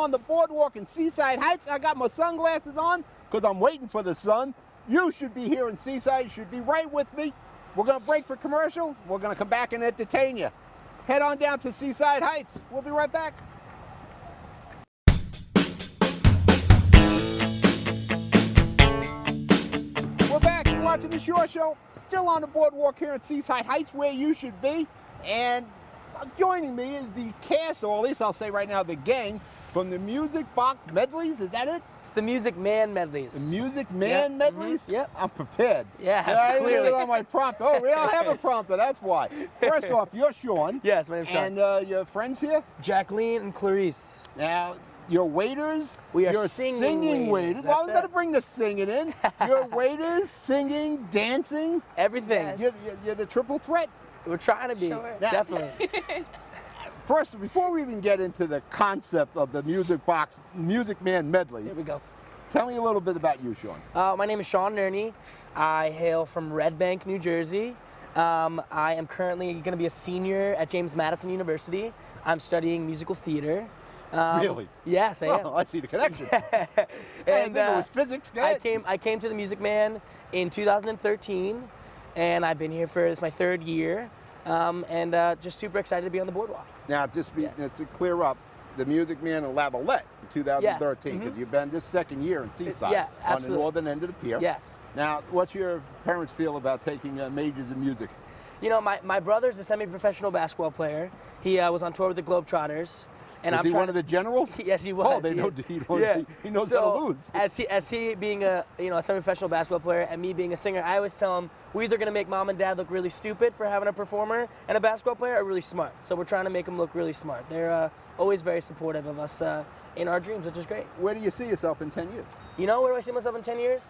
on the boardwalk in Seaside Heights. I got my sunglasses on because I'm waiting for the sun. You should be here in Seaside. You should be right with me. We're going to break for commercial. We're going to come back and entertain you. Head on down to Seaside Heights. We'll be right back. We're back. You're watching the Shore Show. Still on the boardwalk here at Seaside Heights, where you should be. And joining me is the cast, or at least I'll say right now, the gang from the Music Box Medleys. Is that it? It's the Music Man Medleys. The Music Man Medleys? Mm-hmm. Yep. I'm prepared. Yeah, I didn't clearly. put it on my prompter. Oh, we don't have a prompter, that's why. First off, you're Sean. Yes, my name's Sean. And your friends here? Jacqueline and Clarice. Now, your waiters? We are your singing waiters. Well, I was going to bring the singing in. Your waiters, singing, dancing. Everything. Yes. You're the triple threat. We're trying to be. Sure. Definitely. First, before we even get into the concept of the Music Box Music Man Medley, Here we go. tell me a little bit about you, Sean. My name is Sean Nerney. I hail from Red Bank, New Jersey. I am currently going to be a senior at James Madison University. I'm studying musical theater. Really? Yes, I am. Well, I see the connection. I And didn't think it was physics. Go ahead. I came to the Music Man in 2013, and I've been here for, it's my third year, and just super excited to be on the boardwalk. Now, just to clear up, the Music Man in Lavalette in 2013, because you've been this second year in Seaside, Yeah, on the absolutely. northern end of the pier. Yes. Now, what's your parents feel about taking majors in music? You know, my brother's a semi-professional basketball player. He was on tour with the Globetrotters. And Is he one of the generals? Yes, he was. Oh, they know he knows how to lose. As he being a semi-professional basketball player and me being a singer, I always tell him we're either going to make mom and dad look really stupid for having a performer and a basketball player, or really smart. So we're trying to make them look really smart. They're always very supportive of us in our dreams, which is great. Where do you see yourself in 10 years? You know, where do I see myself in 10 years?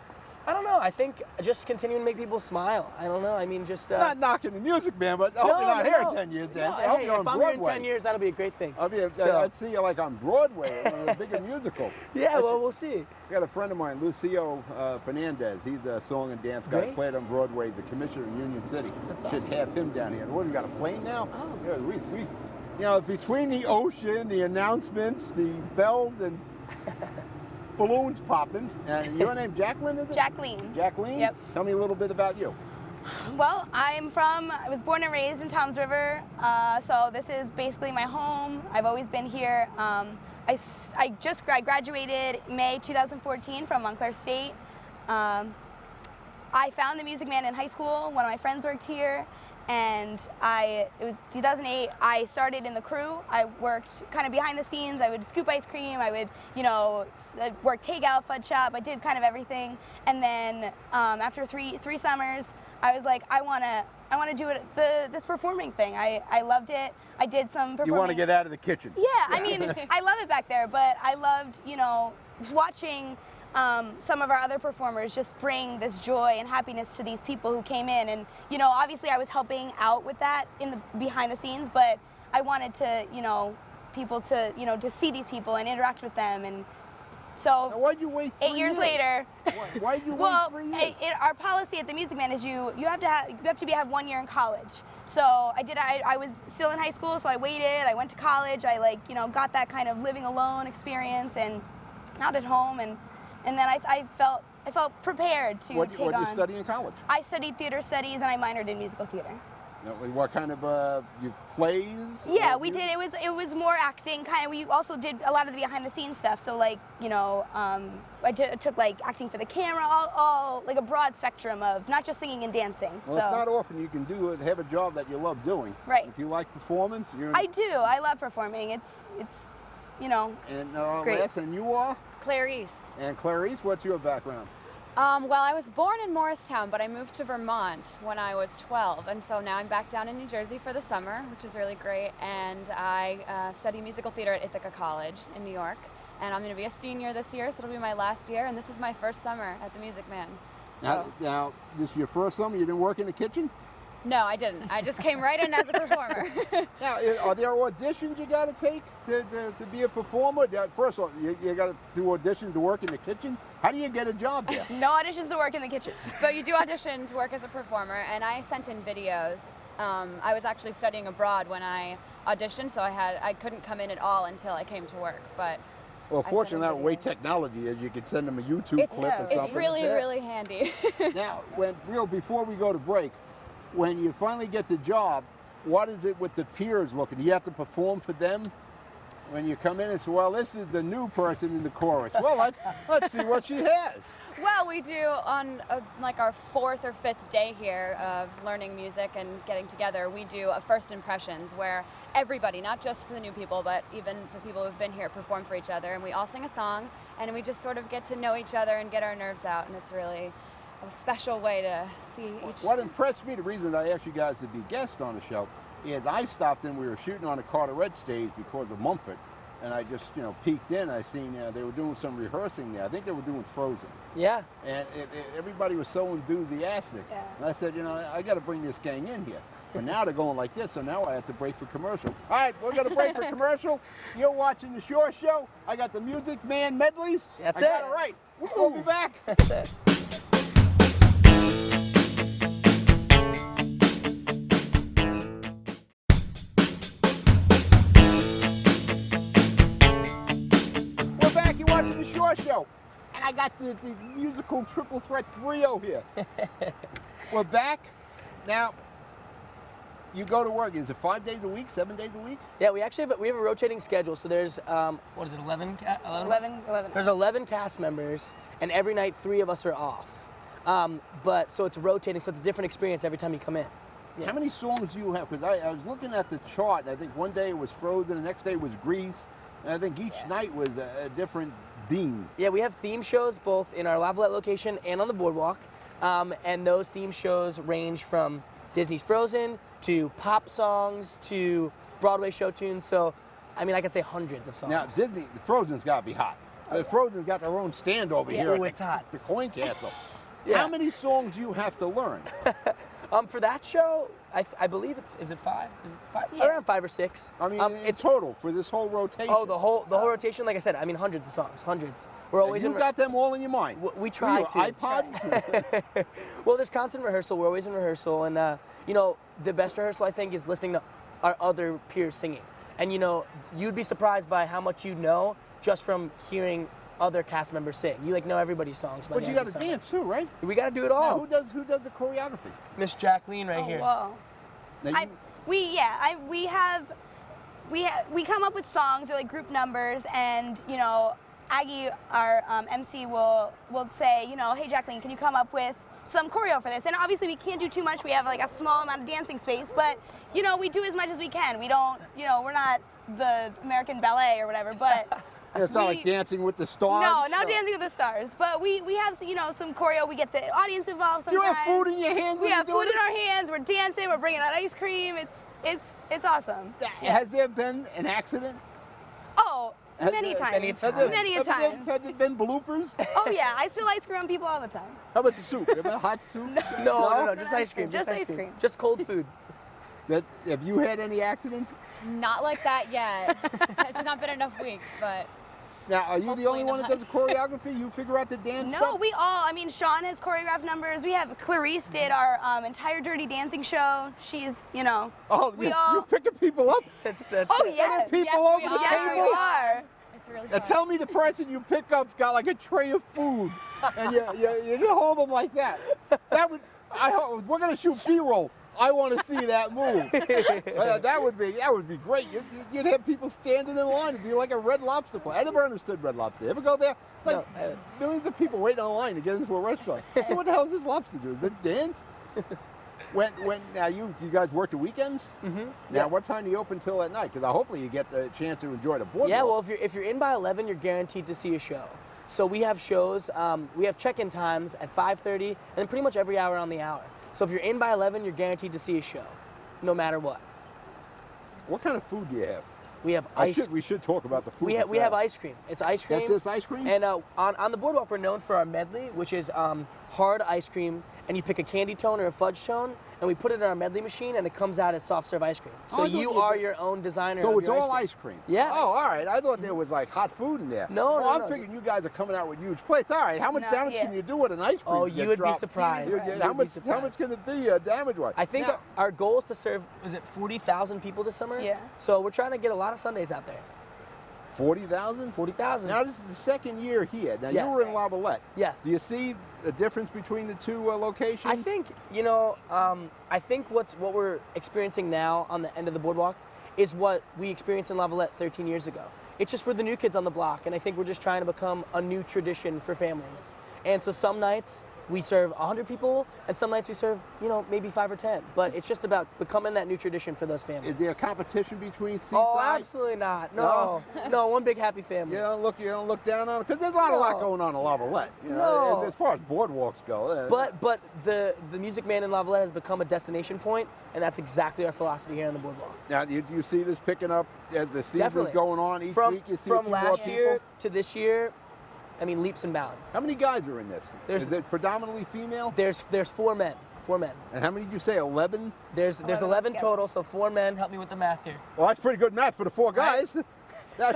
I don't know. I think just continuing to make people smile. I don't know. I mean, just... Not knocking the Music Man, but I hope you're not here in 10 years, Dan. No, I hope hey, you're on if I'm Broadway. here in 10 years, that'll be a great thing. I'd see you like on Broadway, in a bigger musical. Yeah, well, we'll see. I got a friend of mine, Lucio Fernandez. He's a song and dance guy. Great. Played on Broadway. He's a commissioner in Union City. That's Should awesome. have him down here. What, we got a plane now? Oh. Yeah, we you know, between the ocean, the announcements, the bells, and balloons popping. And your name, Jacqueline, is it? Jacqueline. Jacqueline? Yep. Tell me a little bit about you. Well, I was born and raised in Toms River, so this is basically my home. I've always been here. I graduated May 2014 from Montclair State. I found the Music Man in high school. One of my friends worked here, and it was 2008. I started in the crew. I worked kind of behind the scenes. I would scoop ice cream. I would, work takeout, fudge shop. I did kind of everything. And then after three summers, I was like, I want to do this performing thing. I loved it. I did some performing. You want to get out of the kitchen. Yeah, I mean, I love it back there, but I loved, watching some of our other performers just bring this joy and happiness to these people who came in. And, obviously I was helping out with that in the behind the scenes, but I wanted to, people to, to see these people and interact with them. And so Now, why'd you wait 3 8 years later. Why'd you Well, wait 3 years? our policy at the Music Man is you have to have 1 year in college. So I was still in high school, so I waited. I went to college. I got that kind of living alone experience and not at home. And then I felt prepared to What take did on. you study in college? I studied theater studies and I minored in musical theater. Now, what kind of plays? Yeah, Or we you- did. It was more acting kind of. We also did a lot of the behind the scenes stuff. So I took like acting for the camera, all like a broad spectrum of not just singing and dancing. Well, it's not often you can have a job that you love doing. Right. If you like performing, you're. I do. I love performing. It's And great. last, and you are. Clarice. And Clarice, what's your background? Well, I was born in Morristown, but I moved to Vermont when I was 12, and so now I'm back down in New Jersey for the summer, which is really great, and I study musical theater at Ithaca College in New York, and I'm going to be a senior this year, so it'll be my last year, and this is my first summer at the Music Man. So, Now, this is your first summer? You didn't work in the kitchen? no, I didn't. I just came right in as a performer. Now, are there auditions you got to take to be a performer? First of all, you got to do auditions to work in the kitchen? How do you get a job there? no auditions to work in the kitchen. But you do audition to work as a performer, and I sent in videos. I was actually studying abroad when I auditioned, so I couldn't come in at all until I came to work. But Well, I fortunately, send that them way videos. technology is you can send them a YouTube clip or something. It's really, really handy. Now, before we go to break, when you finally get the job, what is it with the peers looking? Do you have to perform for them? When you come in and say, well, this is the new person in the chorus. Well, let's see what she has. Well, we do on like our 4th or 5th day here of learning music and getting together, we do a first impressions where everybody, not just the new people, but even the people who've been here, perform for each other. And we all sing a song, and we just sort of get to know each other and get our nerves out. And it's really a special way to see each. What impressed me, the reason I asked you guys to be guests on the show, is I stopped in, we were shooting on the Carteret stage because of Mumford. And I just, peeked in. I seen they were doing some rehearsing there. I think they were doing Frozen. Yeah. And everybody was so enthusiastic. Yeah. And I said, I got to bring this gang in here. But now they're going like this, so now I have to break for commercial. All right, we're going to break for commercial. You're watching The Shore Show. I got the Music Man medleys. That's I got it right. We'll be back. That's it. We're back. You're watching The Shore Show. And I got the musical triple threat trio here. We're back. Now, you go to work. Is it 5 days a week, 7 days a week? Yeah, we actually have a rotating schedule. So there's, 11? 11. There's 11 cast members, and every night 3 of us are off. So it's rotating, so it's a different experience every time you come in. Yeah. How many songs do you have? Because I was looking at the chart, and I think one day it was Frozen, the next day was Grease, and I think each night was a different theme. Yeah, we have theme shows both in our Lavalette location and on the boardwalk, and those theme shows range from Disney's Frozen to pop songs to Broadway show tunes. So, I mean, I could say hundreds of songs. Now, Frozen's got to be hot. Frozen's got their own stand over here oh, at it's hot. the Coin Castle. Yeah. How many songs do you have to learn? For that show, I believe is it 5? Is it 5? Yeah. Around 5 or 6. I mean, in total for this whole rotation. Oh, the whole rotation. Like I said, I mean hundreds of songs, hundreds. We're always you got them all in your mind. We try to. iPods. Well, there's constant rehearsal. We're always in rehearsal, and the best rehearsal I think is listening to our other peers singing. And you'd be surprised by how much you know just from hearing other cast members sing. You know everybody's songs. But you got to dance too, right? We got to do it all. Now, who does the choreography? Miss Jacqueline right here. Whoa. Now, We come up with songs or like group numbers, and Aggie, our MC, will say, hey Jacqueline, can you come up with some choreo for this? And obviously we can't do too much. We have like a small amount of dancing space, but we do as much as we can. We don't, we're not the American ballet or whatever, but. It's not like Dancing with the Stars. No, not Dancing with the Stars. But we have some choreo. We get the audience involved sometimes. You have food in your hands. We have food this? in our hands. We're dancing. We're bringing out ice cream. It's awesome. Has there been an accident? Oh, many times. Many times. Has there been bloopers? Oh yeah, I spill ice cream on people all the time. How about soup? Have you had hot soup? No, just ice cream. Just ice cream. Just cold food. Have you had any accidents? Not like that yet. It's not been enough weeks, but. Now, are you the only one that does the choreography? You figure out the dance stuff? No, we all. I mean, Sean has choreographed numbers. We have Clarice did our entire Dirty Dancing show. She's, Oh, you're picking people up? Oh yes. People over the yes, table? we are. It's really Now fun. tell me the person you pick up's got like a tray of food, and you just hold them like that. We're gonna shoot B-roll. I want to see that move. That would be great. You'd have people standing in line. It'd be like a Red Lobster place. I never understood Red Lobster. Ever go there? It's like millions of people waiting online to get into a restaurant. So what the hell does this lobster do? Does it dance? Now you guys work the weekends? Mm-hmm. Now what time do you open till at night? Because hopefully you get the chance to enjoy the boardwalk. Yeah, well if you're in by 11, you're guaranteed to see a show. So we have shows. We have check-in times at 5:30, and then pretty much every hour on the hour. So if you're in by 11, you're guaranteed to see a show, no matter what. What kind of food do you have? We have ice. We should talk about the food. We have ice cream. It's ice cream. That's just ice cream? And on the boardwalk, we're known for our medley, which is hard ice cream, and you pick a candy tone or a fudge tone, and we put it in our medley machine, and it comes out as soft serve ice cream. So you are your own designer. So of it's your all ice cream? Yeah. Oh, all right. I thought there was like hot food in there. No, I'm thinking you guys are coming out with huge plates. All right. How much damage can you do with an ice cream? Oh, you would be surprised. How much can it be damage-wise? I think our goal is to serve, 40,000 people this summer? Yeah. So we're trying to get a lot of Sundays out there. 40,000? 40,000. Now, this is the second year here. Now, Yes. you were in La Valette. Yes. Do you see the difference between the two locations? I think, I think what we're experiencing now on the end of the boardwalk is what we experienced in La Valette 13 years ago. It's just we're the new kids on the block, and I think we're just trying to become a new tradition for families. And so some nights we serve 100 people, and some nights we serve, maybe 5 or 10. But it's just about becoming that new tradition for those families. Is there a competition between Seaside? Oh, absolutely not. No, no, one big happy family. You don't look down on it, because there's a lot going on in La Valette. No. As far as boardwalks go. But the Music Man in La Valette has become a destination point, and that's exactly our philosophy here on the boardwalk. Now, do you see this picking up as the season's Definitely. going on? Each week you see a from few more last people? year to this year, leaps and bounds. How many guys are in this? Is it predominantly female? There's 4 men. 4 men. And how many did you say? 11? There's 11 total, so 4 men. Help me with the math here. Well, that's pretty good math for the 4 guys. That's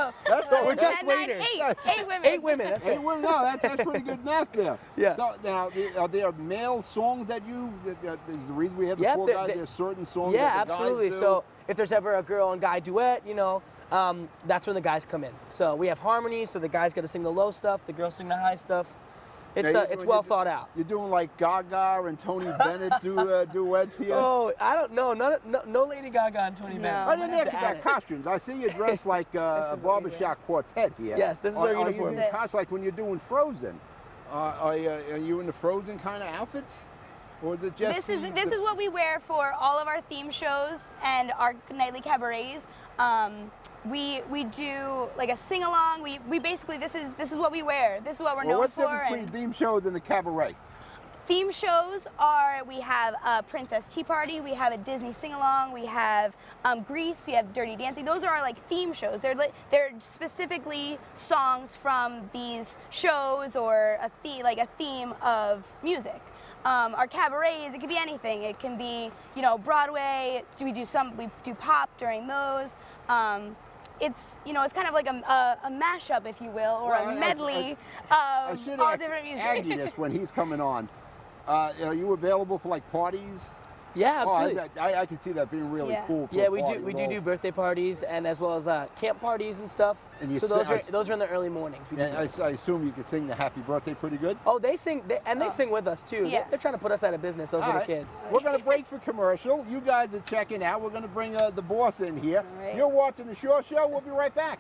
all. We're just 10, 9, waiting. 8 women. 8 women. That's it. Well, no, that's pretty good math there. Yeah. So now, are there male songs that is the reason we have the Yep, 4 guys? There's certain songs Yeah, that the absolutely. guys do? So if there's ever a girl and guy duet, that's when the guys come in. So we have harmonies, so the guys got to sing the low stuff, the girls sing the high stuff. It's well thought out. You're doing like Gaga and Tony Bennett duets here? Oh, I don't know. No Lady Gaga and Tony Bennett. I didn't Have ask to you add about it. costumes. I see you dressed like a barbershop quartet here. Yes, this is our Are uniform. you in costume like when you're doing Frozen? Are you in the Frozen kind of outfits? Or is it just This is what we wear for all of our theme shows and our nightly cabarets. We do like a sing along. We basically this is what we wear. This is what we're known what's for. the difference between theme shows and the cabaret? Theme shows are, we have a Princess Tea Party, we have a Disney sing-along, we have Grease, we have Dirty Dancing. Those are our like theme shows. They're specifically songs from these shows or a theme of music. Our cabarets, it could be anything. It can be, Broadway. We do pop during those. It's kind of like a mashup, if you will, or a medley of all different music. Aggie this when he's coming on. Are you available for like parties? Yeah, absolutely. I can see that being really cool. For yeah, a we party do do birthday parties and as well as camp parties and stuff. And so those are in the early mornings. And I assume you can sing the Happy Birthday pretty good. Oh, they sing, they sing with us too. Yeah. They're trying to put us out of business. Those little kids. We're going to break for commercial. You guys are checking out. We're going to bring the boss in here. All right. You're watching the Shore Show. We'll be right back.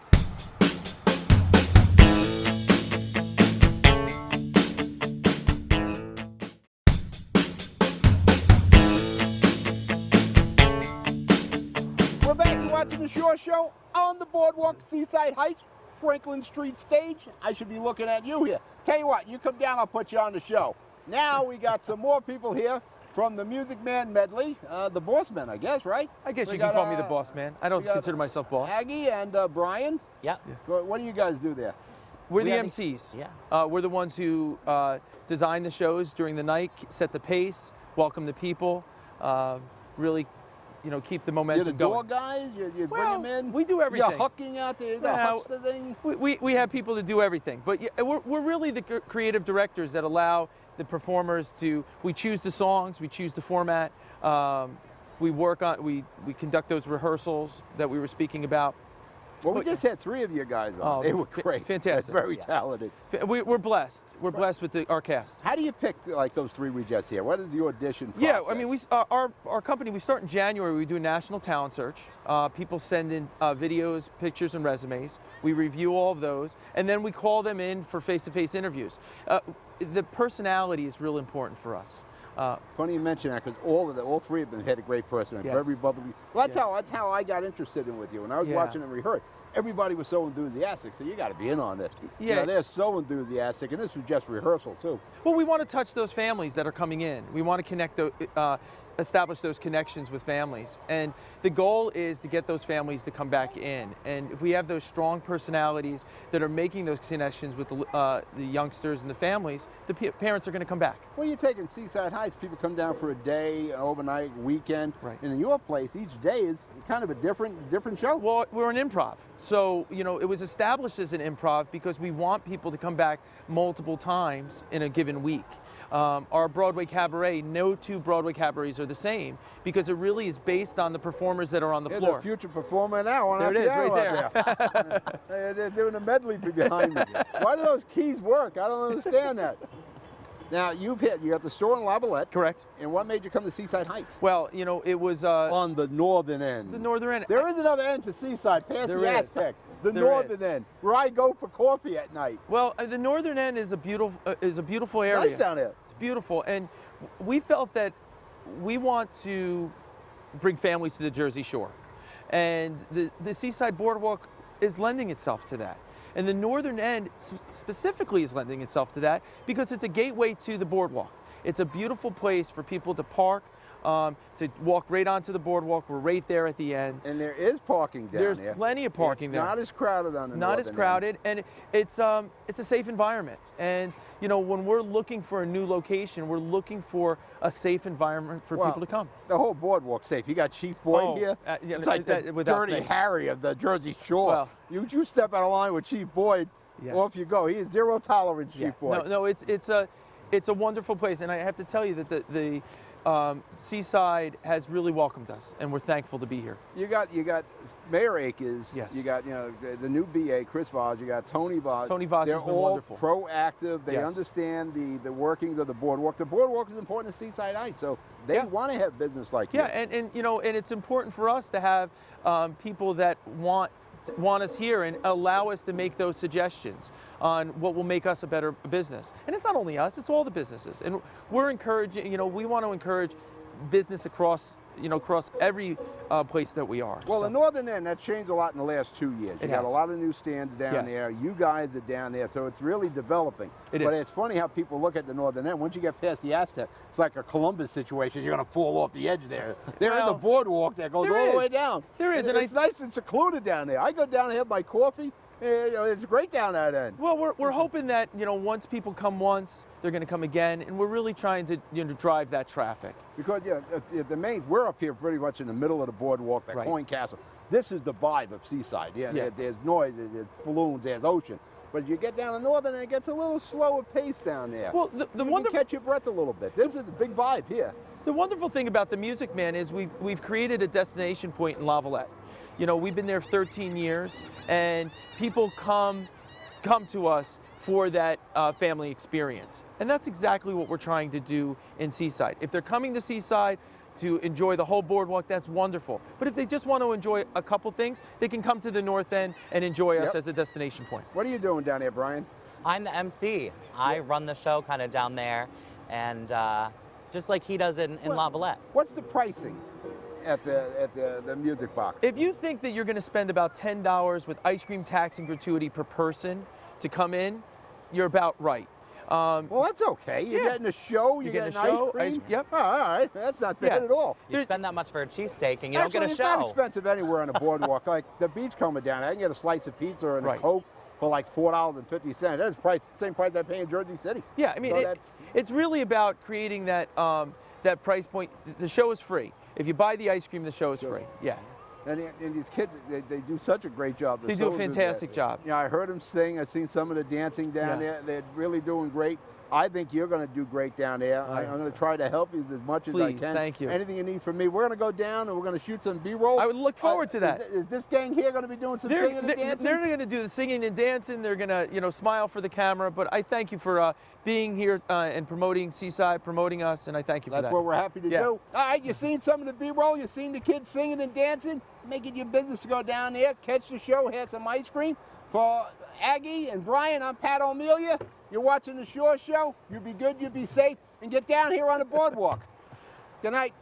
We're back. You're watching the Shore Show on the boardwalk, Seaside Heights, Franklin Street stage. I should be looking at you here. Tell you what, you come down, I'll put you on the show. Now we got some more people here from the Music Man Medley, the boss man, I guess, right? I guess We you can got, call me the boss man. I don't we got consider myself boss. Aggie and Brian. Yeah. What do you guys do there? We're the are the- MCs. Yeah. We're the ones who design the shows during the night, set the pace, welcome the people, really, keep the You're momentum the going. door guys? You Well, bring them in? we do everything. You're hooking out the Now, hooks the thing? We have people to do everything, but yeah, we're really the creative directors that allow the performers to. We choose the songs, we choose the format, we conduct those rehearsals that we were speaking about. Well, we But- just had 3 of you guys on. Oh, They were great. fantastic. Very talented. We're blessed. We're blessed with our cast. How do you pick like those 3 we just here? What is the audition process? Yeah, I mean, our company, we start in January. We do a national talent search. People send in videos, pictures, and resumes. We review all of those, and then we call them in for face-to-face interviews. The personality is real important for us. Funny you mention that because all 3 of them had a great personality. Yes. Very bubbly. Well, Yes. that's how I got interested in with you. When I was Yeah. watching them rehearse, everybody was so enthusiastic. So you got to be in on this. Yeah. They're so enthusiastic, and this was just rehearsal too. Well, we want to touch those families that are coming in. We want to connect, establish those connections with families. And the goal is to get those families to come back in. And if we have those strong personalities that are making those connections with the youngsters and the families, the parents are going to come back. Well, you're taking Seaside Heights. People come down for a day, overnight, weekend. Right. And in your place, each day is kind of a different show. Well, we're an improv. So, it was established as an improv because we want people to come back multiple times in a given week. Our Broadway cabaret, no 2 Broadway cabarets are the same because it really is based on the performers that are on the You're floor. the future performer now on There that it is, piano right out there. They're doing a medley behind me. Why do those keys work? I don't understand that. Now, you got the store in Lavalette. Correct. And what made you come to Seaside Heights? Well, you know, it was On the northern end. the northern end. There is another end to Seaside, past There the is. Aztec. The There northern is. end, where I go for coffee at night. Well, the northern end is a beautiful area. Nice down there. It's beautiful, and we felt that we want to bring families to the Jersey Shore, and the Seaside Boardwalk is lending itself to that. And the northern end specifically is lending itself to that because it's a gateway to the boardwalk. It's a beautiful place for people to park, to walk right onto the boardwalk. We're right there at the end. And there is parking down there. There's plenty of parking there. It's not as crowded on It's the not northern as end. crowded, and it's a safe environment. And you know, when we're looking for a new location, we're looking for a safe environment for people to come. The whole boardwalk's safe. You got Chief Boyd Oh, here. yeah, It's like the without Dirty saying. Harry of the Jersey Shore. Well- you step out of line with Chief Boyd, Yeah. off you go. He is zero tolerance, Chief Boyd. No, it's a wonderful place, and I have to tell you that the Seaside has really welcomed us, and we're thankful to be here. You got Mayor Akers. Yes. You got the new BA Chris Voss. You got Tony Voss. Tony Voss They're has been all wonderful. proactive. They Yes. understand the workings of the boardwalk. The boardwalk is important to Seaside Heights, so they want to have business like you. Yeah, and you know, and it's important for us to have people that want us here and allow us to make those suggestions on what will make us a better business. And it's not only us, it's all the businesses. And we're encouraging, you know, we want to encourage business across every place that we are. Well, So- the northern end, that's changed a lot in the last 2 years. You It got a has. lot of new stands down Yes. there. You guys are down there, so it's really developing. It But is. it's funny how people look at the northern end. Once you get past the Aztec, it's like a Columbus situation. You're going to fall off the edge there. There is a Well, boardwalk that goes there all the way is. down. There is, And and it's nice and secluded down there. I go down and have my coffee. It's great down that end. Well, we're hoping that, you know, once people come once, they're going to come again, and we're really trying to, you know, drive that traffic. Because the main, we're up here pretty much in the middle of the boardwalk, the Right. Coin Castle. This is the vibe of Seaside. Yeah. There's noise, there's balloons, there's ocean. But you get down the northern and it gets a little slower pace down there. Well, the you can wonderful catch your breath a little bit. This is a big vibe here. The wonderful thing about the Music Man is we've created a destination point in Lavalette. You know, we've been there 13 years, and people come to us for that family experience. And that's exactly what we're trying to do in Seaside. If they're coming to Seaside to enjoy the whole boardwalk, that's wonderful. But if they just want to enjoy a couple things, they can come to the North End and enjoy us Yep. as a destination point. What are you doing down there, Brian? I'm the MC. I run the show kind of down there, and just like he does in Lavalette. What's the pricing at the music box? If you think that you're going to spend about $10 with ice cream, tax, and gratuity per person to come in, you're about right. Well, that's okay. You're Yeah. getting a show, you're getting getting a show, ice cream. yep. Oh, all right, that's not bad Yeah. at all. You spend that much for a cheesesteak, and you don't Actually, get a it's not show. expensive anywhere on the boardwalk. Like the Beachcomber down there, I can get a slice of pizza and a Right. Coke for like $4.50. That's the same price I pay in Jersey City. Yeah, I mean, So it's really about creating that that price point. The show is free. If you buy the ice cream, the show is free. Yeah. And these kids, they do such a great job. They do a fantastic job. Yeah, I heard them sing. I've seen some of the dancing down Yeah. there. They're really doing great. I think you're going to do great down there. I I'm hope going to so. try to help you as much as I Please, can. thank you. Anything you need from me. We're going to go down and we're going to shoot some B-roll. I would look forward to that. Is this gang here going to be doing some singing and dancing? They're going to do the singing and dancing. They're going to, you know, smile for the camera. But I thank you for being here and promoting Seaside, promoting us, and I thank you for That's that. what we're happy to Yeah. do. All right, you seen some of the B-roll? You seen the kids singing and dancing? Make it your business to go down there, catch the show, have some ice cream. For Aggie and Brian, I'm Pat O'Melia. You're watching the Shore Show. You be good, you be safe, and get down here on the boardwalk. Good night.